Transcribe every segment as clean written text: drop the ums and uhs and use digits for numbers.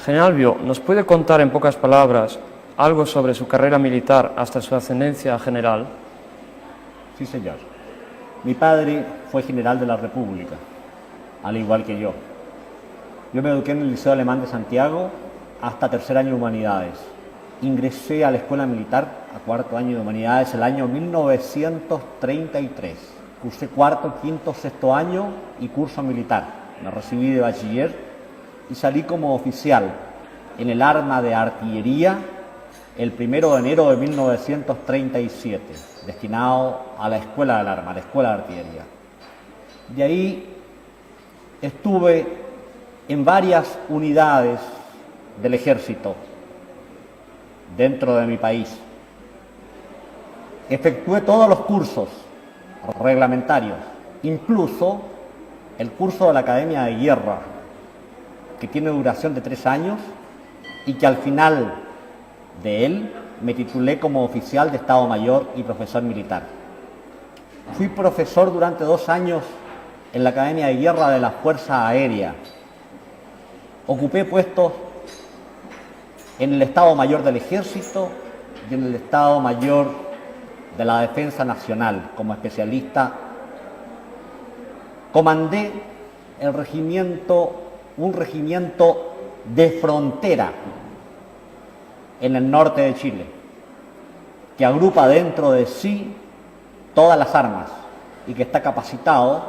General Bio, ¿nos puede contar en pocas palabras algo sobre su carrera militar hasta su ascendencia a general? Sí, señor. Mi padre fue general de la República, al igual que yo. Yo me eduqué en el Liceo Alemán de Santiago hasta tercer año de Humanidades. Ingresé a la Escuela Militar a cuarto año de Humanidades el año 1933. Cursé cuarto, quinto, sexto año y curso militar. Me recibí de bachiller y salí como oficial en el arma de artillería el 1 de enero de 1937, destinado a la Escuela del Arma, a la Escuela de Artillería. De ahí estuve en varias unidades del ejército dentro de mi país. Efectué todos los cursos reglamentarios, incluso el curso de la Academia de Guerra, que tiene duración de 3 años y que al final de él me titulé como oficial de Estado Mayor y profesor militar. Fui profesor durante 2 años en la Academia de Guerra de la Fuerza Aérea. Ocupé puestos en el Estado Mayor del Ejército y en el Estado Mayor de la Defensa Nacional como especialista. Comandé un regimiento de frontera en el norte de Chile, que agrupa dentro de sí todas las armas y que está capacitado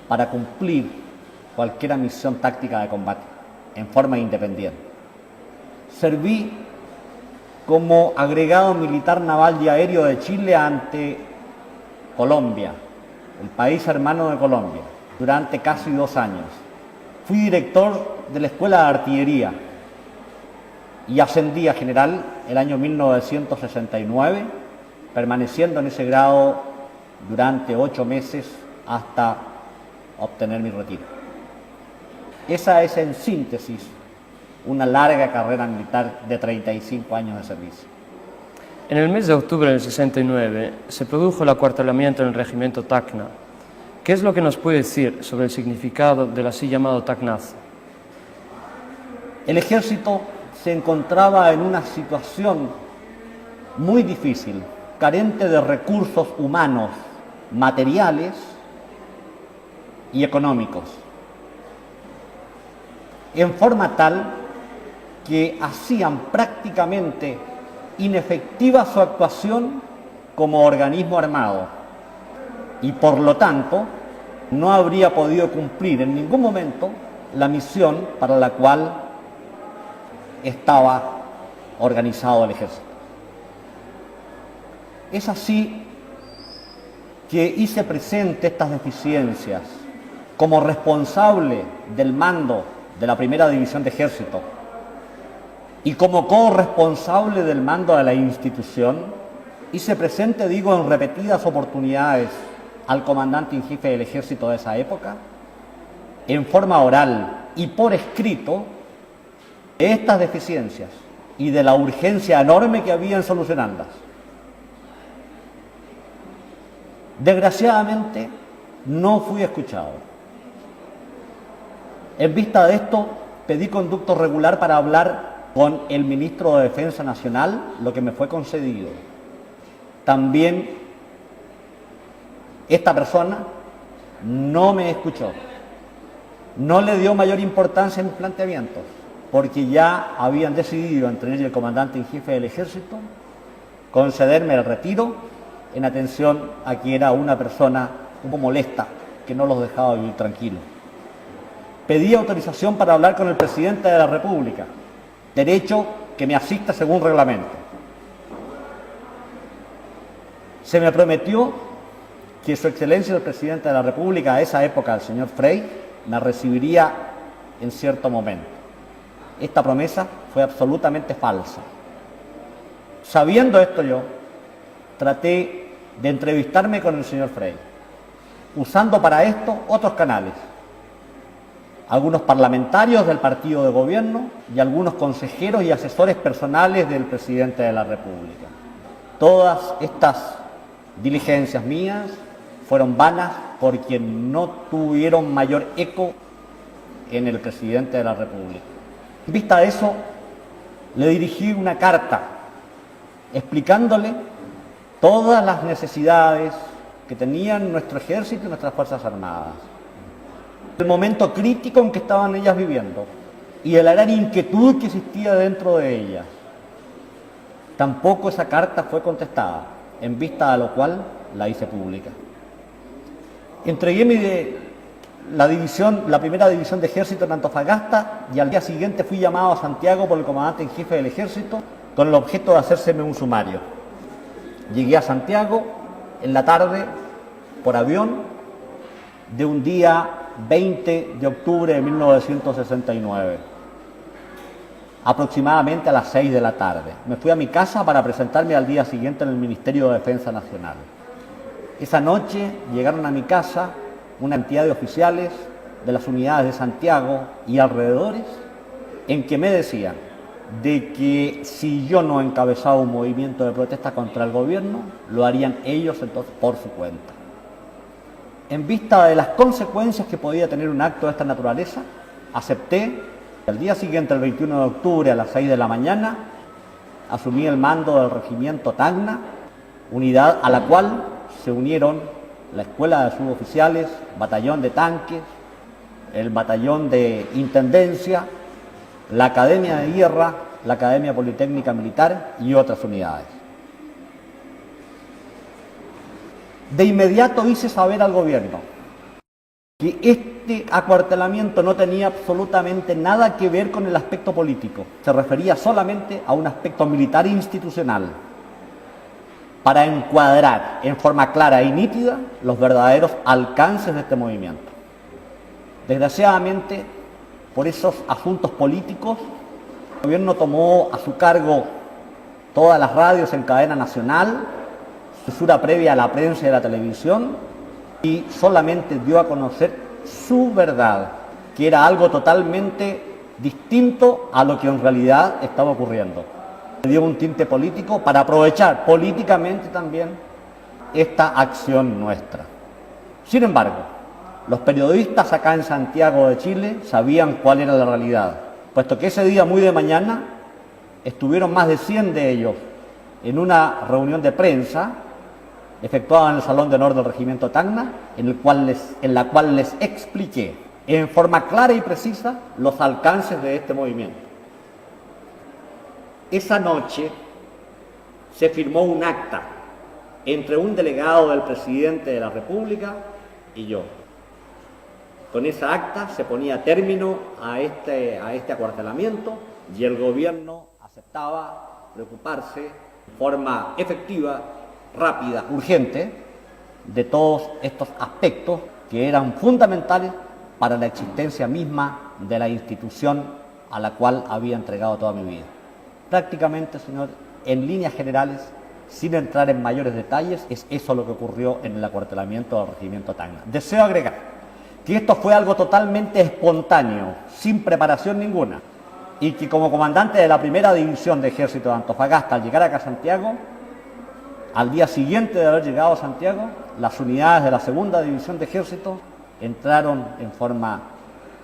para cumplir cualquier misión táctica de combate en forma independiente. Serví como agregado militar naval y aéreo de Chile ante Colombia, el país hermano de Colombia, durante casi 2 años. Fui director de la Escuela de Artillería y ascendí a general el año 1969, permaneciendo en ese grado durante 8 meses hasta obtener mi retiro. Esa es, en síntesis, una larga carrera militar de 35 años de servicio. En el mes de octubre del 69 se produjo el acuartelamiento en el regimiento Tacna. ¿Qué es lo que nos puede decir sobre el significado del así llamado Tacnazo? El ejército se encontraba en una situación muy difícil, carente de recursos humanos, materiales y económicos, en forma tal que hacían prácticamente inefectiva su actuación como organismo armado y por lo tanto no habría podido cumplir en ningún momento la misión para la cual estaba organizado el ejército. Es así que hice presente estas deficiencias como responsable del mando de la Primera División de Ejército y como corresponsable del mando de la institución. Hice presente, en repetidas oportunidades al comandante en jefe del ejército de esa época, en forma oral y por escrito, de estas deficiencias y de la urgencia enorme que había en solucionarlas. Desgraciadamente, no fui escuchado. En vista de esto, pedí conducto regular para hablar con el ministro de Defensa Nacional, lo que me fue concedido. También esta persona no me escuchó, no le dio mayor importancia a mis planteamientos, porque ya habían decidido, entre ellos el comandante en jefe del ejército, concederme el retiro en atención a que era una persona un poco molesta, que no los dejaba vivir tranquilos. Pedí autorización para hablar con el presidente de la República, derecho que me asista según reglamento. Se me prometió que su excelencia el presidente de la República, a esa época el señor Frey, me recibiría en cierto momento. Esta promesa fue absolutamente falsa. Sabiendo esto yo, traté de entrevistarme con el señor Frey, usando para esto otros canales, algunos parlamentarios del partido de gobierno y algunos consejeros y asesores personales del presidente de la República. Todas estas diligencias mías fueron vanas porque no tuvieron mayor eco en el presidente de la República. En vista de eso, le dirigí una carta explicándole todas las necesidades que tenían nuestro ejército y nuestras Fuerzas Armadas, el momento crítico en que estaban ellas viviendo y de la gran inquietud que existía dentro de ellas. Tampoco esa carta fue contestada, en vista de lo cual la hice pública. Entregué la primera división de ejército en Antofagasta y al día siguiente fui llamado a Santiago por el comandante en jefe del ejército con el objeto de hacérseme un sumario. Llegué a Santiago en la tarde por avión de un día 20 de octubre de 1969, aproximadamente a las 6 de la tarde. Me fui a mi casa para presentarme al día siguiente en el Ministerio de Defensa Nacional. Esa noche llegaron a mi casa una cantidad de oficiales de las unidades de Santiago y alrededores en que me decían de que si yo no encabezaba un movimiento de protesta contra el gobierno, lo harían ellos entonces por su cuenta. En vista de las consecuencias que podía tener un acto de esta naturaleza, acepté. Al día siguiente, el 21 de octubre, a las 6 de la mañana, asumí el mando del regimiento Tacna, unidad a la cual se unieron la Escuela de Suboficiales, Batallón de Tanques, el Batallón de Intendencia, la Academia de Guerra, la Academia Politécnica Militar y otras unidades. De inmediato hice saber al gobierno que este acuartelamiento no tenía absolutamente nada que ver con el aspecto político, se refería solamente a un aspecto militar e institucional, para encuadrar en forma clara y nítida los verdaderos alcances de este movimiento. Desgraciadamente, por esos asuntos políticos, el gobierno tomó a su cargo todas las radios en cadena nacional, censura previa a la prensa y a la televisión, y solamente dio a conocer su verdad, que era algo totalmente distinto a lo que en realidad estaba ocurriendo. Le dio un tinte político para aprovechar políticamente también esta acción nuestra. Sin embargo, los periodistas acá en Santiago de Chile sabían cuál era la realidad, puesto que ese día muy de mañana estuvieron más de 100 de ellos en una reunión de prensa efectuada en el Salón de Honor del Regimiento Tacna, en la cual les expliqué en forma clara y precisa los alcances de este movimiento. Esa noche se firmó un acta entre un delegado del presidente de la República y yo. Con esa acta se ponía término a este acuartelamiento y el gobierno aceptaba preocuparse de forma efectiva, rápida, urgente, de todos estos aspectos que eran fundamentales para la existencia misma de la institución a la cual había entregado toda mi vida. Prácticamente, señor, en líneas generales, sin entrar en mayores detalles, es eso lo que ocurrió en el acuartelamiento del Regimiento Tacna. Deseo agregar que esto fue algo totalmente espontáneo, sin preparación ninguna, y que como comandante de la primera división de ejército de Antofagasta, al llegar acá a Santiago, al día siguiente de haber llegado a Santiago, las unidades de la segunda división de ejército entraron en forma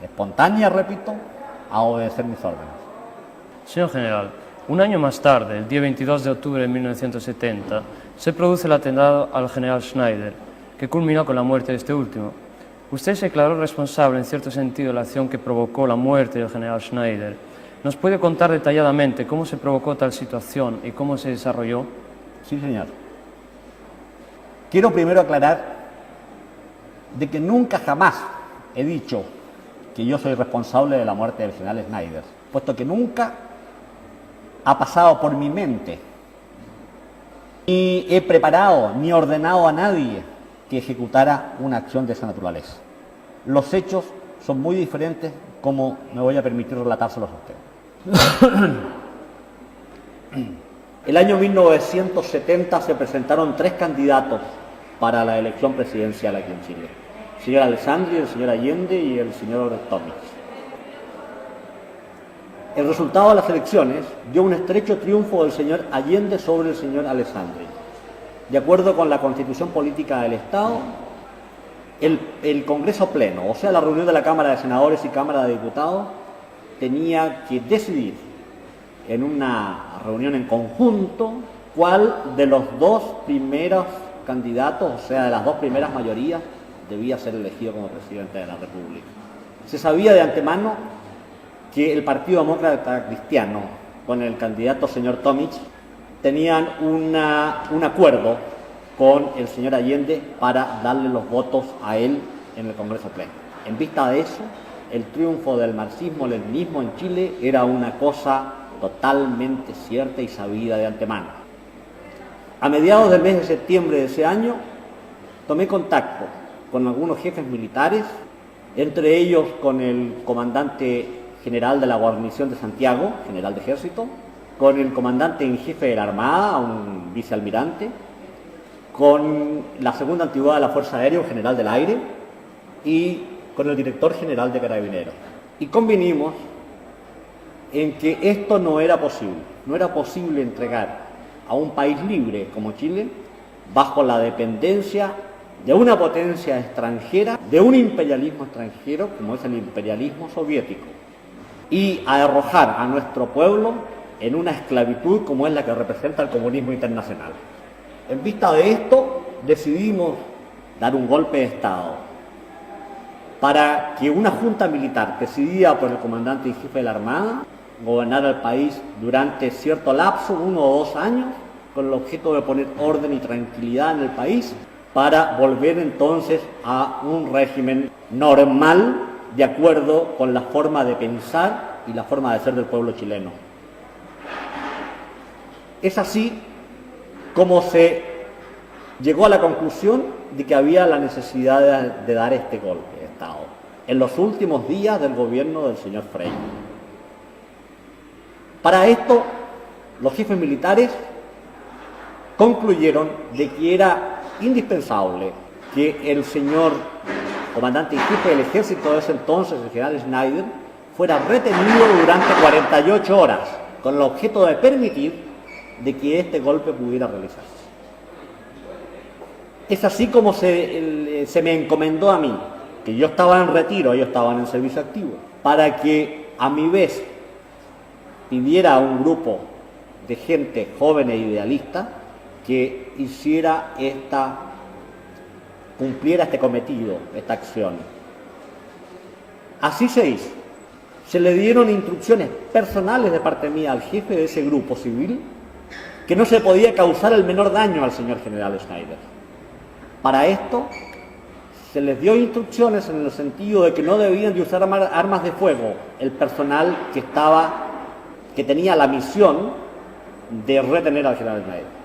espontánea, repito, a obedecer mis órdenes. Señor general, un año más tarde, el día 22 de octubre de 1970, se produce el atentado al general Schneider, que culminó con la muerte de este último. Usted se declaró responsable, en cierto sentido, de la acción que provocó la muerte del general Schneider. ¿Nos puede contar detalladamente cómo se provocó tal situación y cómo se desarrolló? Sí, señor. Quiero primero aclarar de que nunca jamás he dicho que yo soy responsable de la muerte del general Schneider, puesto que nunca ha pasado por mi mente, ni he preparado ni ordenado a nadie que ejecutara una acción de esa naturaleza. Los hechos son muy diferentes, como me voy a permitir relatárselos a usted. El año 1970 se presentaron 3 candidatos para la elección presidencial aquí en Chile: el señor Alessandri, el señor Allende y el señor Tomis. El resultado de las elecciones dio un estrecho triunfo del señor Allende sobre el señor Alessandri. De acuerdo con la Constitución Política del Estado, el Congreso Pleno, o sea, la reunión de la Cámara de Senadores y Cámara de Diputados, tenía que decidir en una reunión en conjunto cuál de los dos primeros candidatos, o sea, de las dos primeras mayorías, debía ser elegido como presidente de la República. Se sabía de antemano que el Partido Demócrata Cristiano, con el candidato señor Tomic, tenían un acuerdo con el señor Allende para darle los votos a él en el Congreso Pleno. En vista de eso, el triunfo del marxismo-leninismo en Chile era una cosa totalmente cierta y sabida de antemano. A mediados del mes de septiembre de ese año, tomé contacto con algunos jefes militares, entre ellos con el comandante general de la guarnición de Santiago, general de ejército, con el comandante en jefe de la Armada, un vicealmirante, con la segunda antigüedad de la Fuerza Aérea, un general del aire, y con el director general de Carabineros. Y convinimos en que esto no era posible entregar a un país libre como Chile bajo la dependencia de una potencia extranjera, de un imperialismo extranjero como es el imperialismo soviético, y a arrojar a nuestro pueblo en una esclavitud como es la que representa el comunismo internacional. En vista de esto, decidimos dar un golpe de Estado para que una junta militar presidida por el comandante y jefe de la Armada gobernara el país durante cierto lapso, 1 o 2 años, con el objeto de poner orden y tranquilidad en el país para volver entonces a un régimen normal de acuerdo con la forma de pensar y la forma de ser del pueblo chileno. Es así como se llegó a la conclusión de que había la necesidad de dar este golpe de Estado en los últimos días del gobierno del señor Frei. Para esto, los jefes militares concluyeron de que era indispensable que el señor comandante y jefe del ejército de ese entonces, el general Schneider, fuera retenido durante 48 horas, con el objeto de permitir de que este golpe pudiera realizarse. Es así como se me encomendó a mí, que yo estaba en retiro, ellos estaban en servicio activo, para que a mi vez pidiera a un grupo de gente joven e idealista que cumpliera este cometido, esta acción. Así se hizo. Se le dieron instrucciones personales de parte mía al jefe de ese grupo civil que no se podía causar el menor daño al señor general Schneider. Para esto se les dio instrucciones en el sentido de que no debían de usar armas de fuego el personal que tenía la misión de retener al general Schneider.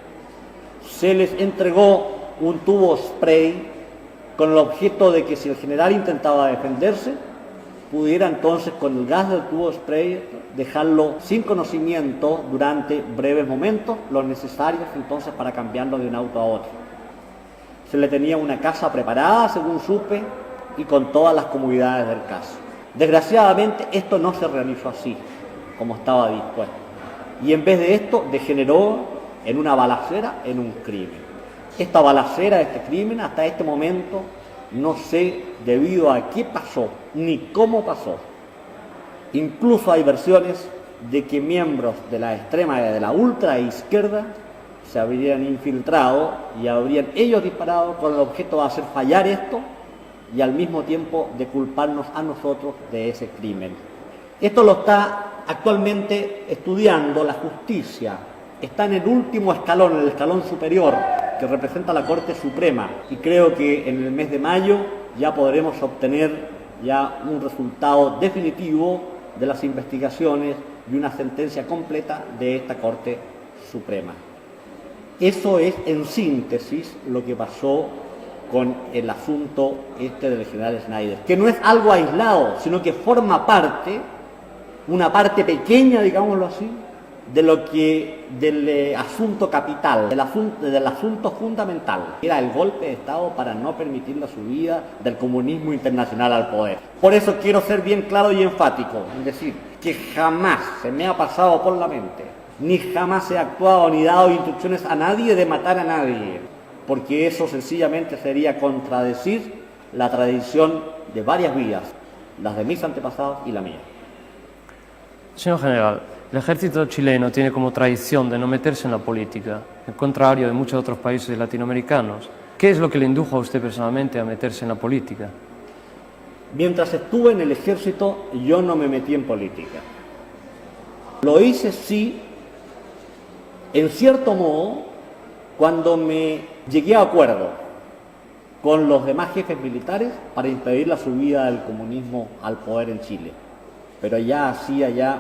Se les entregó un tubo spray con el objeto de que si el general intentaba defenderse, pudiera entonces con el gas del tubo spray dejarlo sin conocimiento durante breves momentos, los necesarios entonces para cambiarlo de un auto a otro. Se le tenía una casa preparada, según supe, y con todas las comodidades del caso. Desgraciadamente esto no se realizó así, como estaba dispuesto. Y en vez de esto degeneró en una balacera, en un crimen. Esta balacera, este crimen, hasta este momento no sé debido a qué pasó, ni cómo pasó. Incluso hay versiones de que miembros de la extrema y de la ultra izquierda se habrían infiltrado y habrían ellos disparado con el objeto de hacer fallar esto y al mismo tiempo de culparnos a nosotros de ese crimen. Esto lo está actualmente estudiando la justicia. Está en el último escalón, el escalón superior, que representa la Corte Suprema, y creo que en el mes de mayo ya podremos obtener ya un resultado definitivo de las investigaciones y una sentencia completa de esta Corte Suprema. Eso es en síntesis lo que pasó con el asunto del general Schneider, que no es algo aislado, sino que forma parte, una parte pequeña, digámoslo así, del asunto capital, del asunto fundamental, que era el golpe de Estado para no permitir la subida del comunismo internacional al poder. Por eso quiero ser bien claro y enfático, es decir, que jamás se me ha pasado por la mente, ni jamás he actuado ni dado instrucciones a nadie de matar a nadie, porque eso sencillamente sería contradecir la tradición de varias vidas, las de mis antepasados y la mía. Señor general, el ejército chileno tiene como tradición de no meterse en la política, al contrario de muchos otros países latinoamericanos. ¿Qué es lo que le indujo a usted personalmente a meterse en la política? Mientras estuve en el ejército, yo no me metí en política. Lo hice, sí, en cierto modo, cuando me llegué a acuerdo con los demás jefes militares para impedir la subida del comunismo al poder en Chile. Pero ya hacía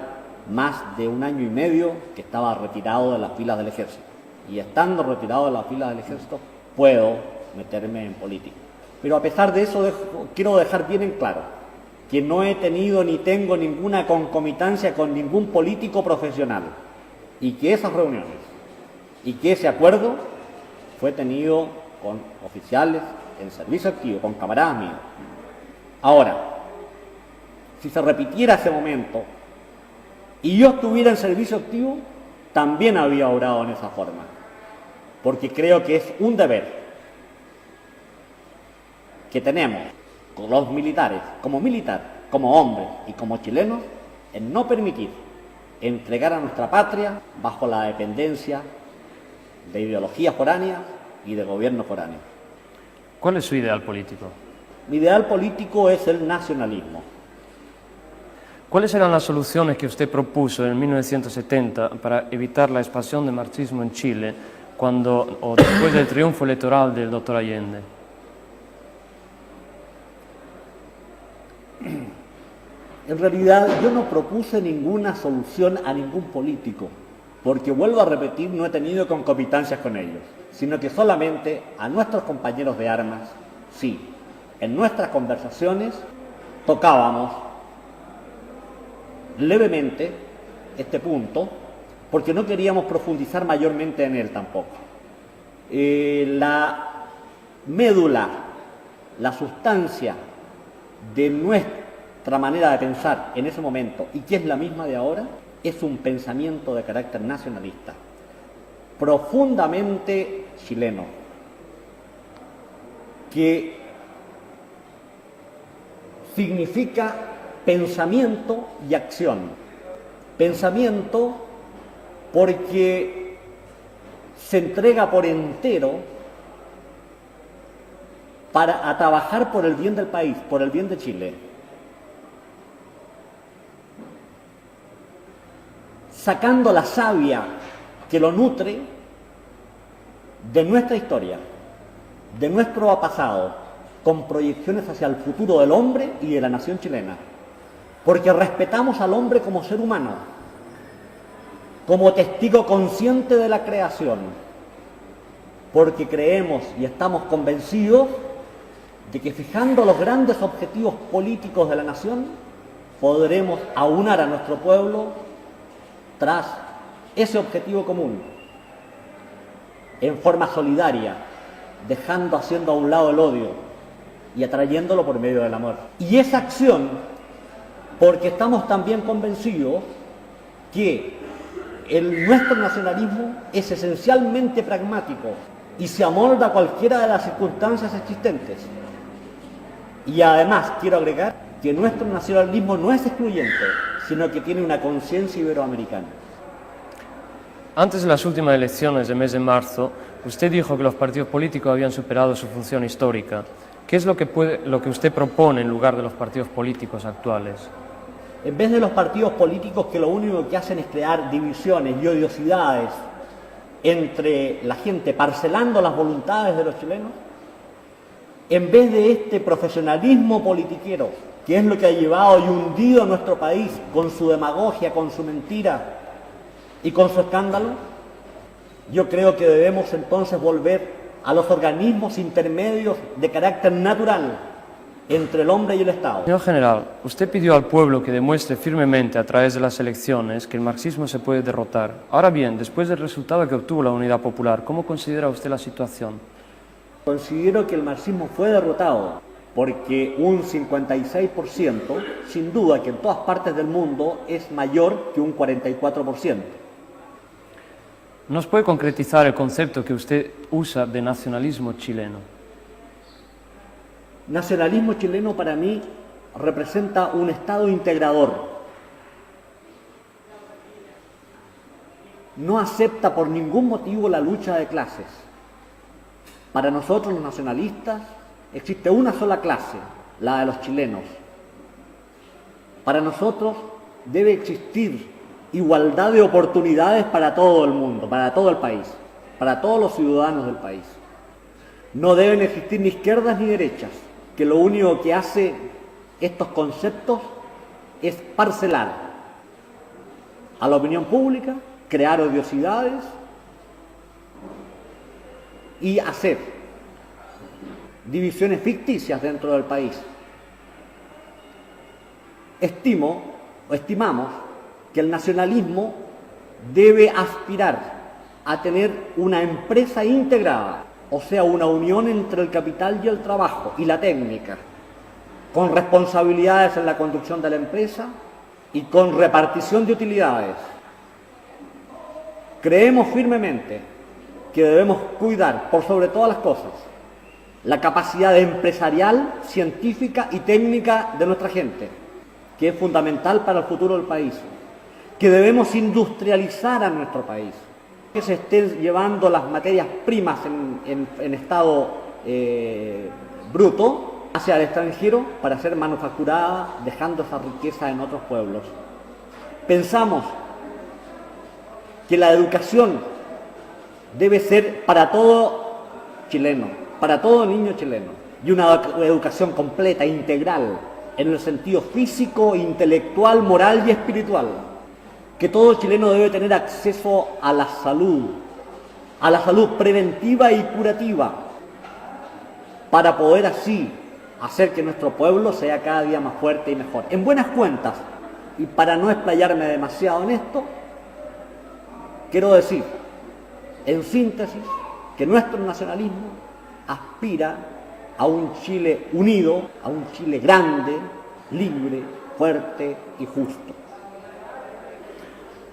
más de 1 año y medio que estaba retirado de las filas del ejército. Y estando retirado de las filas del ejército, puedo meterme en política. Pero a pesar de eso, quiero dejar bien en claro que no he tenido ni tengo ninguna concomitancia con ningún político profesional y que esas reuniones y que ese acuerdo fue tenido con oficiales en servicio activo, con camaradas míos. Ahora, si se repitiera ese momento y yo estuviera en servicio activo, también había obrado en esa forma, porque creo que es un deber que tenemos con los militares, como hombres y como chilenos, en no permitir entregar a nuestra patria bajo la dependencia de ideologías foráneas y de gobiernos foráneos. ¿Cuál es su ideal político? Mi ideal político es el nacionalismo. ¿Cuáles eran las soluciones que usted propuso en 1970 para evitar la expansión del marxismo en Chile después del triunfo electoral del doctor Allende? En realidad yo no propuse ninguna solución a ningún político, porque vuelvo a repetir, no he tenido concomitancias con ellos, sino que solamente a nuestros compañeros de armas, sí, en nuestras conversaciones tocábamos levemente este punto, porque no queríamos profundizar mayormente en él tampoco. La médula, la sustancia de nuestra manera de pensar en ese momento, y que es la misma de ahora, es un pensamiento de carácter nacionalista, profundamente chileno, que significa pensamiento y acción. Pensamiento porque se entrega por entero a trabajar por el bien del país, por el bien de Chile. Sacando la savia que lo nutre de nuestra historia, de nuestro pasado, con proyecciones hacia el futuro del hombre y de la nación chilena. Porque respetamos al hombre como ser humano, como testigo consciente de la creación, porque creemos y estamos convencidos de que fijando los grandes objetivos políticos de la nación, podremos aunar a nuestro pueblo tras ese objetivo común, en forma solidaria, haciendo a un lado el odio y atrayéndolo por medio del amor. Y esa acción, porque estamos también convencidos que nuestro nacionalismo es esencialmente pragmático y se amolda a cualquiera de las circunstancias existentes. Y además quiero agregar que nuestro nacionalismo no es excluyente, sino que tiene una conciencia iberoamericana. Antes de las últimas elecciones del mes de marzo, usted dijo que los partidos políticos habían superado su función histórica. ¿Qué es lo que usted propone en lugar de los partidos políticos actuales? En vez de los partidos políticos que lo único que hacen es crear divisiones y odiosidades entre la gente, parcelando las voluntades de los chilenos, en vez de este profesionalismo politiquero, que es lo que ha llevado y hundido a nuestro país con su demagogia, con su mentira y con su escándalo, yo creo que debemos entonces volver a los organismos intermedios de carácter natural entre el hombre y el Estado. Señor general, usted pidió al pueblo que demuestre firmemente a través de las elecciones que el marxismo se puede derrotar. Ahora bien, después del resultado que obtuvo la Unidad Popular, ¿cómo considera usted la situación? Considero que el marxismo fue derrotado porque un 56%, sin duda que en todas partes del mundo, es mayor que un 44%. ¿Nos puede concretizar el concepto que usted usa de nacionalismo chileno? Nacionalismo chileno para mí representa un Estado integrador, no acepta por ningún motivo la lucha de clases. Para nosotros los nacionalistas existe una sola clase, la de los chilenos. Para nosotros debe existir igualdad de oportunidades para todo el mundo, para todo el país, para todos los ciudadanos del país. No deben existir ni izquierdas ni derechas, que lo único que hace estos conceptos es parcelar a la opinión pública, crear odiosidades y hacer divisiones ficticias dentro del país. Estimamos que el nacionalismo debe aspirar a tener una empresa integrada, o sea, una unión entre el capital y el trabajo y la técnica, con responsabilidades en la conducción de la empresa y con repartición de utilidades. Creemos firmemente que debemos cuidar, por sobre todas las cosas, la capacidad empresarial, científica y técnica de nuestra gente, que es fundamental para el futuro del país, que debemos industrializar a nuestro país, que se estén llevando las materias primas en estado bruto hacia el extranjero para ser manufacturada, dejando esa riqueza en otros pueblos. Pensamos que la educación debe ser para todo chileno, para todo niño chileno, y una educación completa, integral, en el sentido físico, intelectual, moral y espiritual. Que todo chileno debe tener acceso a la salud preventiva y curativa, para poder así hacer que nuestro pueblo sea cada día más fuerte y mejor. En buenas cuentas, y para no explayarme demasiado en esto, quiero decir, en síntesis, que nuestro nacionalismo aspira a un Chile unido, a un Chile grande, libre, fuerte y justo.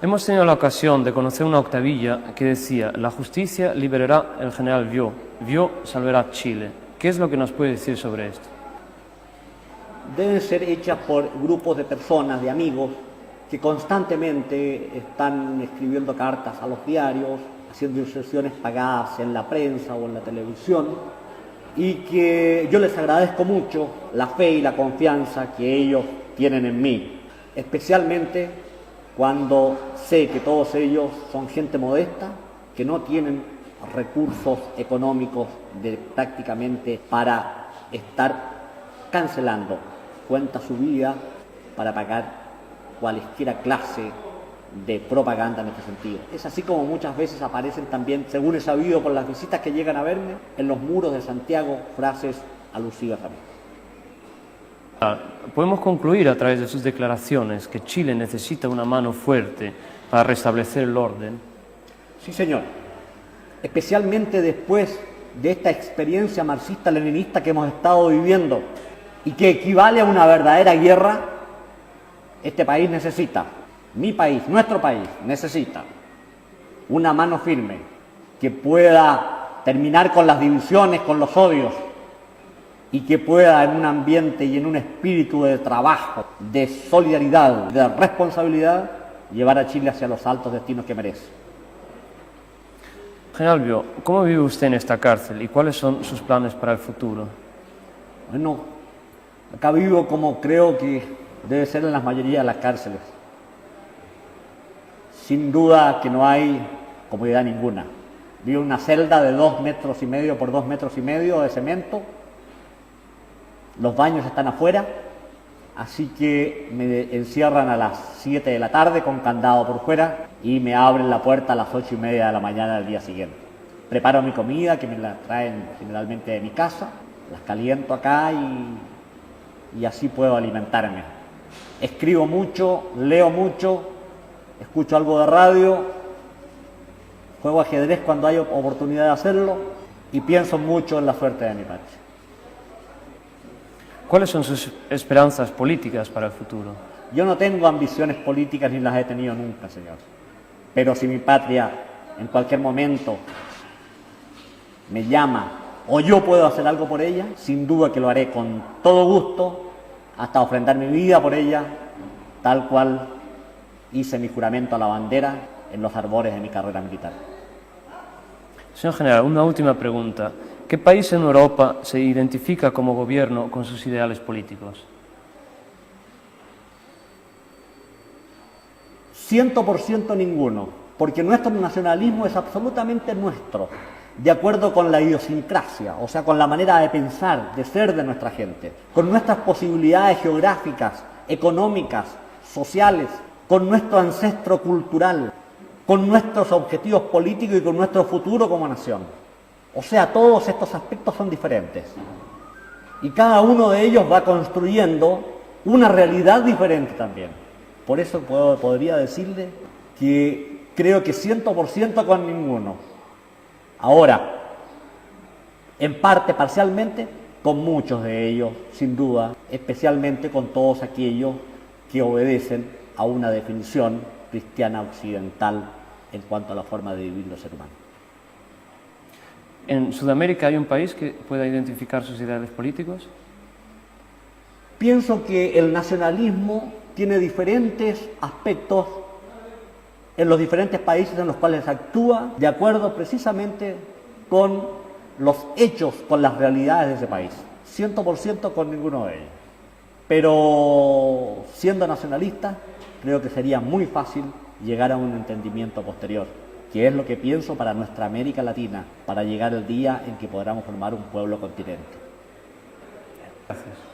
Hemos tenido la ocasión de conocer una octavilla que decía: la justicia liberará el general Vió salvará Chile. ¿Qué es lo que nos puede decir sobre esto? Deben ser hechas por grupos de personas, de amigos, que constantemente están escribiendo cartas a los diarios, haciendo inserciones pagadas en la prensa o en la televisión, y que yo les agradezco mucho la fe y la confianza que ellos tienen en mí, especialmente cuando sé que todos ellos son gente modesta, que no tienen recursos económicos prácticamente para estar cancelando cuenta su vida para pagar cualquiera clase de propaganda en este sentido. Es así como muchas veces aparecen también, según he sabido por las visitas que llegan a verme, en los muros de Santiago frases alusivas a mí. Podemos concluir a través de sus declaraciones que Chile necesita una mano fuerte para restablecer el orden. Sí, señor. Especialmente después de esta experiencia marxista-leninista que hemos estado viviendo y que equivale a una verdadera guerra, este país necesita, mi país, nuestro país, necesita una mano firme que pueda terminar con las divisiones, con los odios, y que pueda en un ambiente y en un espíritu de trabajo, de solidaridad, de responsabilidad, llevar a Chile hacia los altos destinos que merece. General Vió, ¿cómo vive usted en esta cárcel y cuáles son sus planes para el futuro? Bueno, acá vivo como creo que debe ser en la mayoría de las cárceles. Sin duda que no hay comodidad ninguna. Vivo en una celda de 2,5 metros por 2,5 metros de cemento. Los baños están afuera, así que me encierran a las 7 de la tarde con candado por fuera y me abren la puerta a las 8:30 de la mañana del día siguiente. Preparo mi comida, que me la traen generalmente de mi casa, las caliento acá y así puedo alimentarme. Escribo mucho, leo mucho, escucho algo de radio, juego ajedrez cuando hay oportunidad de hacerlo y pienso mucho en la suerte de mi patria. ¿Cuáles son sus esperanzas políticas para el futuro? Yo no tengo ambiciones políticas ni las he tenido nunca, señor. Pero si mi patria en cualquier momento me llama o yo puedo hacer algo por ella, sin duda que lo haré con todo gusto, hasta ofrendar mi vida por ella, tal cual hice mi juramento a la bandera en los arbores de mi carrera militar. Señor general, una última pregunta. ¿Qué país en Europa se identifica como gobierno con sus ideales políticos? 100% ninguno, porque nuestro nacionalismo es absolutamente nuestro, de acuerdo con la idiosincrasia, o sea, con la manera de pensar, de ser de nuestra gente, con nuestras posibilidades geográficas, económicas, sociales, con nuestro ancestro cultural, con nuestros objetivos políticos y con nuestro futuro como nación. O sea, todos estos aspectos son diferentes. Y cada uno de ellos va construyendo una realidad diferente también. Por eso podría decirle que creo que 100% con ninguno. Ahora, en parte, parcialmente, con muchos de ellos, sin duda, especialmente con todos aquellos que obedecen a una definición cristiana occidental en cuanto a la forma de vivir los seres humanos. ¿En Sudamérica hay un país que pueda identificar sus ideales políticos? Pienso que el nacionalismo tiene diferentes aspectos en los diferentes países en los cuales actúa de acuerdo precisamente con los hechos, con las realidades de ese país. 100% con ninguno de ellos. Pero siendo nacionalista, creo que sería muy fácil llegar a un entendimiento posterior, que es lo que pienso para nuestra América Latina, para llegar el día en que podamos formar un pueblo continente. Gracias.